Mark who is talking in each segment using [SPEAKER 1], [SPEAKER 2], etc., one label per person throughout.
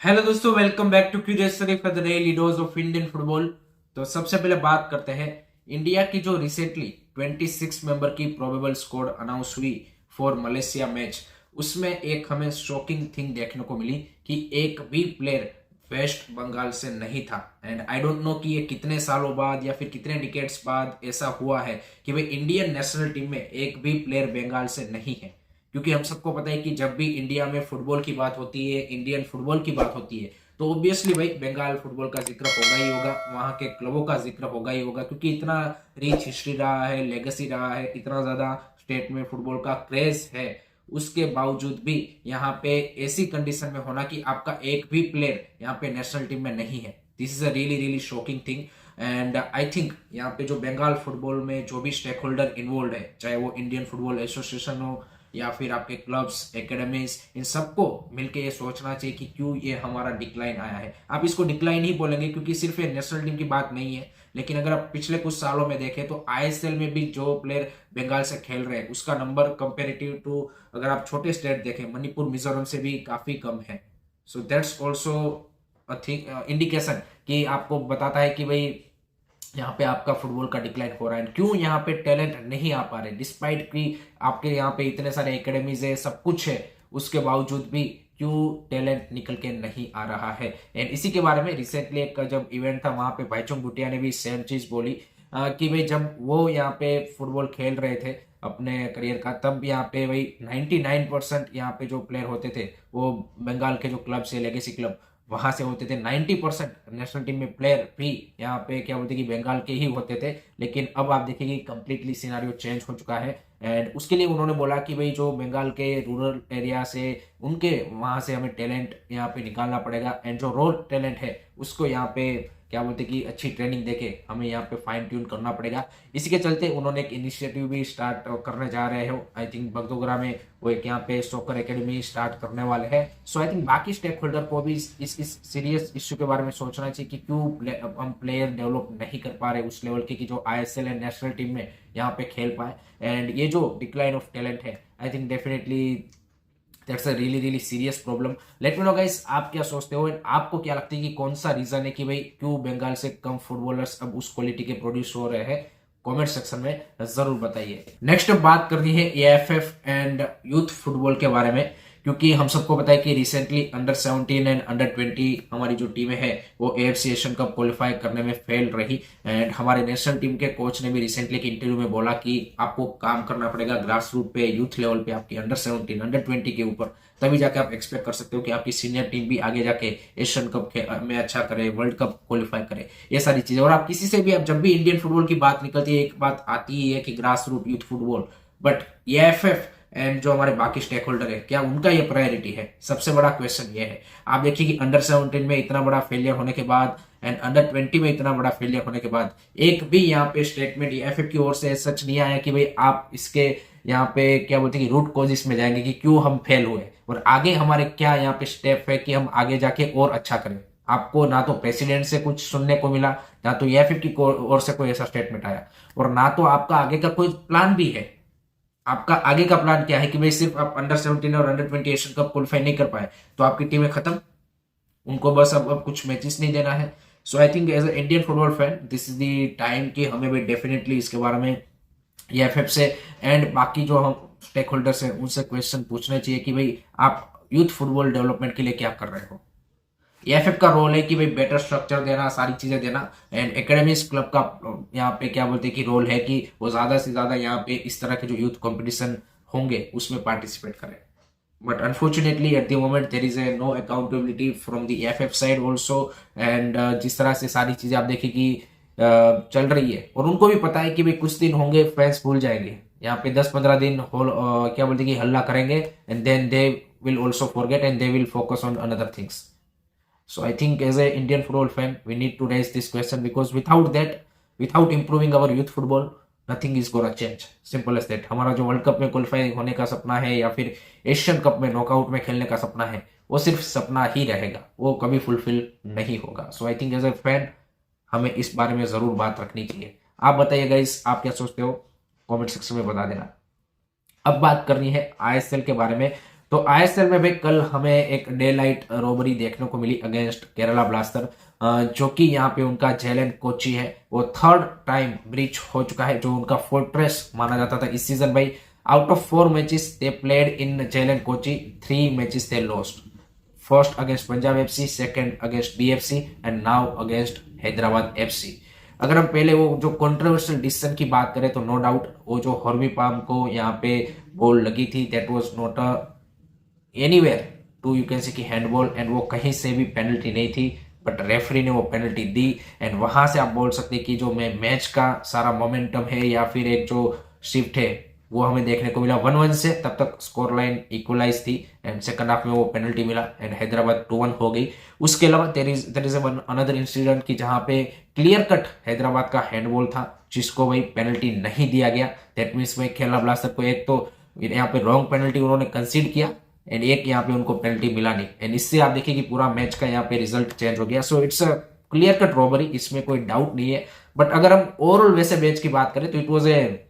[SPEAKER 1] Hello दोस्तों, welcome back to curious study for the daily dose of Indian football. तो सबसे पहले बात करते हैं इंडिया की जो रिसेंटली 26 मेंबर की प्रोबेबल स्क्वाड अनाउंस हुई फॉर मलेशिया मैच। उसमें एक हमें शॉकिंग थिंग देखने को मिली कि एक भी प्लेयर वेस्ट बंगाल से नहीं था। एंड आई डोंट नो कि ये कितने सालों बाद या फिर कितने डिकेड्स बाद ऐसा हुआ है कि भाई इंडियन नेशनल टीम में एक भी प्लेयर बंगाल से नहीं है। क्योंकि हम सबको पता है कि जब भी इंडिया में फुटबॉल की बात होती है, इंडियन फुटबॉल की बात होती है, तो ऑब्वियसली भाई बंगाल फुटबॉल का जिक्र होगा ही होगा, वहां के क्लबों का जिक्र होगा ही होगा, क्योंकि इतना रिच हिस्ट्री रहा है, लेगेसी रहा है, इतना ज्यादा स्टेट में फुटबॉल का क्रेज है। उसके बावजूद भी यहाँ पे ऐसी कंडीशन में होना कि आपका एक भी प्लेयर यहाँ पे नेशनल टीम में नहीं है, this is a really really shocking thing. And I think यहाँ पे जो बंगाल फुटबॉल में जो भी स्टेक होल्डर इन्वॉल्व है, चाहे वो इंडियन फुटबॉल एसोसिएशन हो या फिर आपके क्लब्स एकेडमीज, इन सबको मिलके ये सोचना चाहिए कि क्यों ये हमारा डिक्लाइन आया है। आप इसको डिक्लाइन ही बोलेंगे क्योंकि सिर्फ ये नेशनल टीम की बात नहीं है, लेकिन अगर आप पिछले कुछ सालों में देखें तो आईएसएल में भी जो प्लेयर बंगाल से खेल रहे हैं उसका नंबर कंपेरेटिव टू अगर आप छोटे स्टेट देखें मणिपुर मिजोरम से भी काफी कम है। सो दैट्स ऑल्सो इंडिकेशन कि आपको बताता है कि भाई यहाँ पे आपका फुटबॉल का डिक्लाइन हो रहा है। क्यों यहाँ पे टैलेंट नहीं आ पा रहे, डिस्पाइट कि आपके यहाँ पे इतने सारे एकेडमीज है, सब कुछ है, उसके बावजूद भी क्यों टैलेंट निकल के नहीं आ रहा है। एंड इसी के बारे में रिसेंटली एक जब इवेंट था वहां पे भाईचुंग भूटिया ने भी सेम चीज बोली कि भाई जब वो यहाँ पे फुटबॉल खेल रहे थे अपने करियर का, तब यहाँ पे वही 99% यहाँ पे जो प्लेयर होते थे वो बंगाल के जो क्लब से लेगेसी क्लब वहां से होते थे। 90% नेशनल टीम में प्लेयर भी यहाँ पे क्या बोलते कि बंगाल के ही होते थे। लेकिन अब आप देखेंगे कंप्लीटली सिनारियो चेंज हो चुका है। एंड उसके लिए उन्होंने बोला कि भाई जो बंगाल के रूरल एरिया से उनके वहां से हमें टैलेंट यहाँ पे निकालना पड़ेगा, एंड जो रॉ टैलेंट है उसको यहाँ पे क्या बोलते कि अच्छी ट्रेनिंग देके हमें यहाँ पे फाइन ट्यून करना पड़ेगा। इसी के चलते उन्होंने एक इनिशिएटिव भी स्टार्ट करने जा रहे हो, आई थिंक बगडोगरा में वो एक यहाँ पे सॉकर एकेडमी स्टार्ट करने वाले हैं। सो आई थिंक बाकी स्टेक होल्डर को भी इस सीरियस इश्यू के बारे में सोचना चाहिए कि क्यों हम प्लेयर डेवलप नहीं कर पा रहे उस लेवल के कि जो आईएसएल एंड नेशनल टीम में यहाँ पे खेल पाए। एंड ये जो डिक्लाइन ऑफ टैलेंट है, I think definitely that's a really really serious problem. Let me know guys, आप क्या सोचते हो, आपको क्या लगता है कि कौन सा रीजन है कि भाई क्यों बंगाल से कम फुटबॉलर्स अब उस क्वालिटी के प्रोड्यूस हो रहे हैं? कमेंट सेक्शन में जरूर बताइए। नेक्स्ट बात करनी है एएफएफ एंड यूथ फुटबॉल के बारे में, क्योंकि हम सबको पता है कि रिसेंटली अंडर 17 एंड अंडर 20 हमारी जो टीमें हैं वो एएफसी एशियन कप क्वालिफाई करने में फेल रही। एंड हमारे नेशनल टीम के कोच ने भी रिसेंटली एक इंटरव्यू में बोला कि आपको काम करना पड़ेगा ग्रास रूट पे, यूथ लेवल पे, आपकी अंडर 17 अंडर 20 के ऊपर, तभी जाके आप एक्सपेक्ट कर सकते हो कि आपकी सीनियर टीम भी आगे जाके एशियन कप में अच्छा करे, वर्ल्ड कप क्वालिफाई करे, ये सारी चीजें। और आप किसी से भी, आप जब भी इंडियन फुटबॉल की बात निकलती है एक बात आती ही है कि grass root youth football, but AFF and जो हमारे बाकी स्टेक होल्डर है क्या उनका ये प्रायोरिटी है? सबसे बड़ा क्वेश्चन ये है। आप देखिए कि अंडर 17 में इतना बड़ा फेलियर होने के बाद एंड अंडर 20 में इतना बड़ा फेलियर होने के बाद एक भी यहाँ पे स्टेटमेंट एएफएफ की ओर से सच नहीं आया कि भाई आप इसके यहाँ पे क्या बोलते हैं कि रूट कॉजेस में जाएंगे कि क्यों हम फेल हुए और आगे हमारे क्या यहाँ पे स्टेप है कि हम आगे जाके और अच्छा करें। आपको ना तो प्रेसिडेंट से कुछ सुनने को मिला, ना तो एएफएफ की ओर से कोई ऐसा स्टेटमेंट आया, और ना तो आपका आगे का कोई प्लान भी है। आपका आगे का प्लान क्या है कि भाई सिर्फ आप अंडर 17 और अंडर 20 एशियन कप क्वालिफाई नहीं कर पाए तो आपकी टीमें खत्म, उनको बस अब कुछ मैचेस नहीं देना है। So I think as a Indian football fan this is the time कि हमें भी डेफिनेटली इसके बारे में एएफएफ से एंड बाकी जो हम स्टेक होल्डर्स हैं उनसे क्वेश्चन पूछने चाहिए कि भाई आप यूथ फुटबॉल डेवलपमेंट के लिए क्या कर रहे हो। एएफएफ का रोल है कि भाई बेटर स्ट्रक्चर देना, सारी चीजें देना, एंड एकेडमिक्स क्लब का यहाँ पे क्या बोलते हैं कि रोल है कि वो ज्यादा से ज्यादा यहाँ पे इस तरह के जो यूथ कंपटीशन होंगे उसमें पार्टिसिपेट करें। But unfortunately at the moment there is a no accountability from the AFF side also. And जिस तरह से सारी चीजें आप देखें कि चल रही है, और उनको भी पता है कि भाई कुछ दिन होंगे फैंस भूल जाएंगे, यहाँ पे 10-15 दिन क्या बोलते हैं कि हल्ला करेंगे, and then they will also forget and they will focus on another things. So I think as a Indian football fan, we need to raise this question because without that, without improving our youth football, nothing is gonna change. Simple as that. हमारा जो world cup में qualify होने का सपना है या फिर Asian cup में नॉकआउट में खेलने का सपना है, वो सिर्फ सपना ही रहेगा, वो कभी फुलफिल नहीं होगा। So I think as a fan हमें इस बारे में जरूर बात रखनी चाहिए। आप बताइए गाइस, आप क्या सोचते हो? कमेंट सेक्शन में बता देना। अब बात करनी है आईएसएल के बारे में। तो आईएसएल में भाई कल हमें एक डे लाइट रोबरी देखने को मिली अगेंस्ट केरला ब्लास्टर, जो कि यहाँ पे उनका जेलन कोची है वो थर्ड टाइम ब्रीच हो चुका है, जो उनका फोर्ट्रेस माना जाता था इस सीजन भाई। Out of 4 matches they played in जेलन Kochi, 3 matches they lost. First against Punjab FC, second against BFC and now against Hyderabad FC. अगर हम पहले वो जो कंट्रोवर्शियल डिसीजन की बात करें तो नो डाउट वो जो हॉर्मी पाम को यहाँ पे बॉल लगी थी, that was not anywhere to you can say कि हैंडबॉल, एंड वो कहीं से भी पेनल्टी नहीं थी, बट रेफरी ने वो पेनल्टी दी। एंड वहां से आप बोल सकते हैं कि जो मैच का सारा मोमेंटम है या फिर एक जो शिफ्ट है वो हमें देखने को मिला 1-1 से। तब तक स्कोर लाइन इक्वलाइज थी एंड सेकंड हाफ में वो पेनल्टी मिला एंड हैदराबाद 2-1 हो गई। उसके अलावा देयर इज अनदर इंसिडेंट कि जहां पे क्लियर कट हैदराबाद का हैंडबॉल था जिसको भाई पेनल्टी नहीं दिया गया। दैट मीन्स भाई केरला ब्लास्टर को एक तो यहाँ पे रॉन्ग पेनल्टी उन्होंने कंसीड किया एंड एक यहाँ पे उनको पेनल्टी मिला नहीं, एंड इससे आप देखिए कि पूरा मैच का यहाँ पे रिजल्ट चेंज हो गया। So it's a clear cut robbery, इसमें कोई डाउट नहीं है। बट अगर हम ओवरऑल वैसे मैच की बात करें तो it was a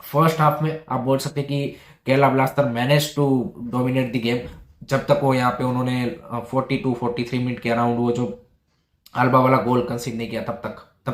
[SPEAKER 1] first half में आप बोल सकते हैं कि Kerala blaster manage to dominate the game, जब तक वो यहाँ पे उन्होंने 42-43 मिनट के अराउंड वो जो अल्बा वाला गोल कंसीड नहीं किया तब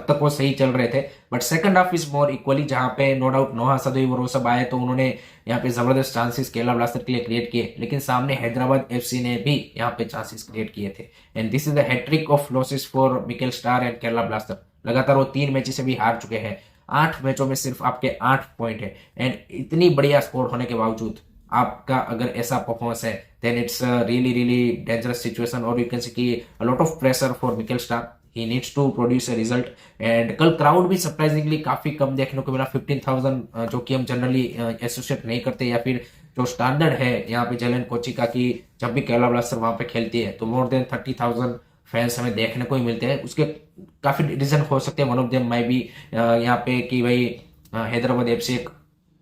[SPEAKER 1] तक वो सही चल रहे थे। But second half is more equally, जहां पे नो डाउट नोहा सदोई वो सब आए तो उन्होंने यहाँ पे जबरदस्त चांसेस केरला ब्लास्टर के लिए क्रिएट किए, लेकिन सामने हैदराबाद एफसी ने भी यहाँ पे चांसेस क्रिएट किए थे। And this is the hat trick of losses for Mikael Stahre and Kerala blaster. लगातार वो 3 मैचेस से भी हार चुके हैं, 8 मैचों में सिर्फ आपके 8 पॉइंट है। एंड इतनी बढ़िया स्कोर होने के बावजूद आपका अगर ऐसा परफॉर्मेंस है then it's really really dangerous situation, और यू कैन से कि a lot of pressure for Mikael Stahre. He needs to produce a result. And कल क्राउड भी सरप्राइजिंगली काफी कम देखने को मिला, 15,000, जो कि हम जनरली एसोसिएट नहीं करते, या फिर जो स्टैंडर्ड है यहाँ पे जेलन कोची का कि जब भी केरला ब्लास्टर वहां पे खेलती है तो मोर देन 30,000 फैंस हमें देखने को ही मिलते हैं। उसके काफी रीजन हो सकते हैं, वन ऑफ देम माई भी यहाँ पे कि भाई हैदराबाद एफसी एक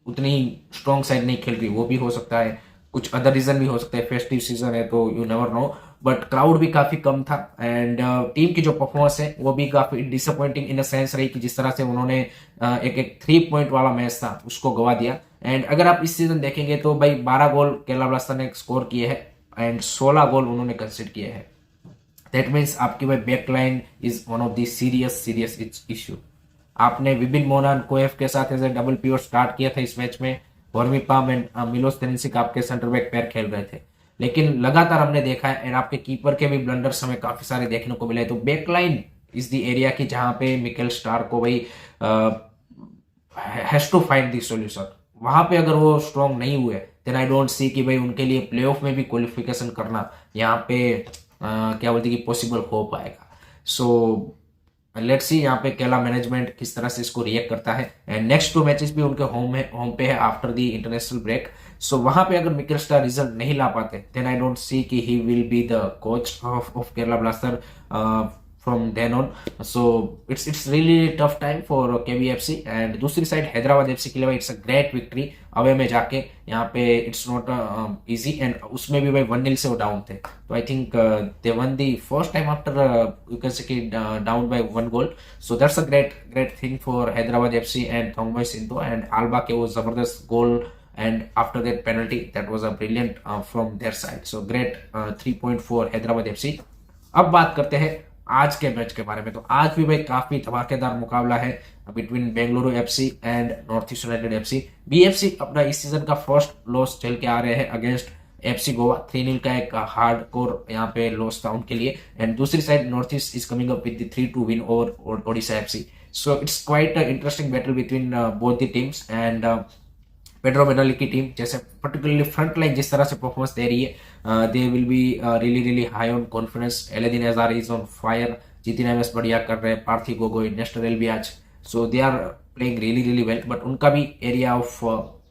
[SPEAKER 1] उतनी स्ट्रॉन्ग साइड नहीं खेल रही, वो भी हो सकता है। कुछ अदर रीजन भी हो सकता है, फेस्टिव सीजन है तो you never know. But crowd भी काफी कम था एंड टीम की जो परफॉर्मेंस है वो भी काफी डिसअपॉइंटिंग इन अ सेंस रही कि जिस तरह से उन्होंने एक 3 पॉइंट वाला मैच था उसको गवा दिया। एंड अगर आप इस सीजन देखेंगे तो भाई 12 गोल केरला ब्लास्टर ने स्कोर किए हैं एंड 16 गोल उन्होंने कंसीड किए हैं। दैट मीन्स आपकी भाई back line is one of the serious issue. आपने विपिन मोहन कोएफ के साथ as a double pivot start किया था इस मैच में, Hormipam and Milos Drincic आपके सेंटर बैक पैर खेल रहे थे, लेकिन लगातार हमने देखा है एंड आपके कीपर के भी ब्लंडर्स हमें काफी सारे देखने को मिले। तो back line is the area की जहां पे मिकेल स्टार को भाई has to find the solution. वहां पे अगर वो स्ट्रॉन्ग नहीं हुए देन आई डोंट सी कि भाई उनके लिए प्लेऑफ में भी क्वालिफिकेशन करना यहाँ पे क्या बोलते कि पॉसिबल हो पाएगा। सो लेट्स सी यहाँ पे केरला मैनेजमेंट किस तरह से इसको रिएक्ट करता है। एंड नेक्स्ट 2 मैचेस भी उनके होम पे है आफ्टर द इंटरनेशनल ब्रेक। सो वहां पे अगर मिकेल स्टार रिजल्ट नहीं ला पाते देन आई डोंट सी कि he will be the coach of Kerala blaster from then on. So it's really tough time for KBFC। and दूसरी साइड हैदराबाद एफसी के लिए it's a great victory away में जाके, यहाँ पे इट्स नॉट इजी एंड उसमें भी भाई 1-0 से वो डाउन थे। तो I think they won the first time after you can say down by 1 goal. So that's a great thing for Hyderabad FC and Thangboi Singto and Alba के वो जबरदस्त goal and after that penalty that was a brilliant from their side। so great 3 point for Hyderabad FC. अब बात करते हैं आज के match के बारे में। तो आज भी भाई काफी धमाकेदार मुकाबला है between Bengaluru FC and north east United FC. BFC अपना इस सीजन का फर्स्ट लॉस चल के आ रहे हैं अगेंस्ट एफसी गोवा। 3-0 का एक हार्ड कोर यहाँ पे लॉस था उनके लिए। एंड दूसरी side north east is coming up with 3-2 win over Odisha FC. So it's quite interesting battle between both the teams. And Pedro Menali की टीम जैसे पर्टिकुलरली फ्रंट लाइन जिस तरह से परफॉर्मेंस दे रही है, they will be really high on confidence. Alaeddine Ajaraie is on fire, Jithin MS बढ़िया कर रहे हैं, पार्थी गोगोई, नेस्टर भी आज। So they are playing really well, but उनका भी एरिया ऑफ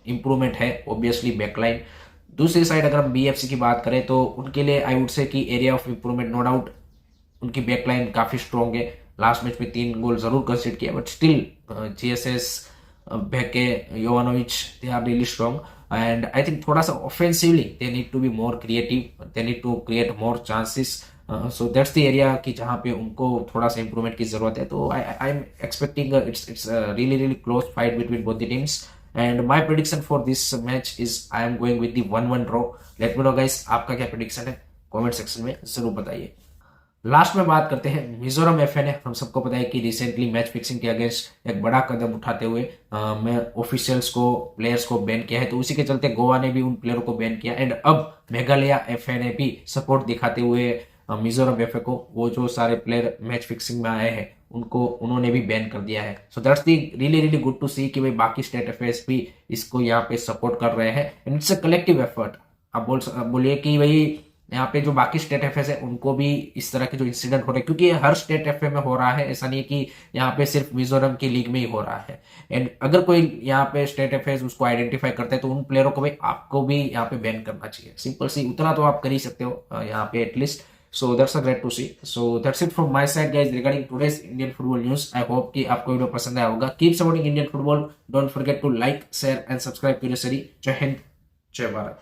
[SPEAKER 1] इंप्रूवमेंट है ऑब्वियसली बैकलाइन। दूसरी साइड अगर हम बीएफसी की बात करें तो उनके लिए आई वुड से कि area of improvement no doubt, उनकी बैकलाइन काफी स्ट्रॉन्ग है। लास्ट मैच में 3 गोल जरूर कंसीड किया, बट स्टिल जीएसएस Beke, Jovanovic, they are really strong and I think थोड़ा सा offensively they need to be more creative, they need to create more chances। so that's the area कि जहाँ पे उनको थोड़ा सा improvement की जरूरत है। तो I'm expecting it's a really close fight between both the teams and my prediction for this match is I am going with the 1-1 draw. Let me know guys, आपका क्या प्रेडिक्शन है कमेंट सेक्शन में जरूर बताइए। Last में बात करते हैं मिजोरम एफए ने। हम सबको पता है कि रिसेंटली मैच फिक्सिंग के अगेंस्ट एक बड़ा कदम उठाते हुए मैं ऑफिशियल्स को, प्लेयर्स को बैन किया है, तो उसी के चलते गोवा ने भी उन प्लेयरों को बैन किया एंड अब मेघालय एफए ने भी सपोर्ट दिखाते हुए मिजोरम एफए को, वो जो सारे प्लेयर मैच फिक्सिंग में आए हैं उनको उन्होंने भी बैन कर दिया है। So that's the really really good to see कि भाई बाकी स्टेट एफएस भी इसको यहाँ पे सपोर्ट कर रहे हैं and it's a collective effort. आप बोलिए कि भाई यहाँ पे जो बाकी स्टेट एफएस है उनको भी इस तरह के जो इंसिडेंट हो रहे हैं, क्योंकि हर स्टेट एफए में हो रहा है, ऐसा नहीं है कि यहाँ पे सिर्फ मिजोरम की लीग में ही हो रहा है। एंड अगर कोई यहाँ पे स्टेट एफएस उसको आइडेंटिफाई करते हैं तो उन प्लेयरों को भी आपको भी यहाँ पे बैन करना चाहिए। सिंपल सी, उतना तो आप कर ही सकते हो यहाँ पे at least. So that's a great to see. So that's it from my side guys regarding today's Indian football news. I hope कि आपको वीडियो पसंद आया होगा। Keep supporting Indian football, don't forget to like, share and subscribe to जय हिंद, जय भारत।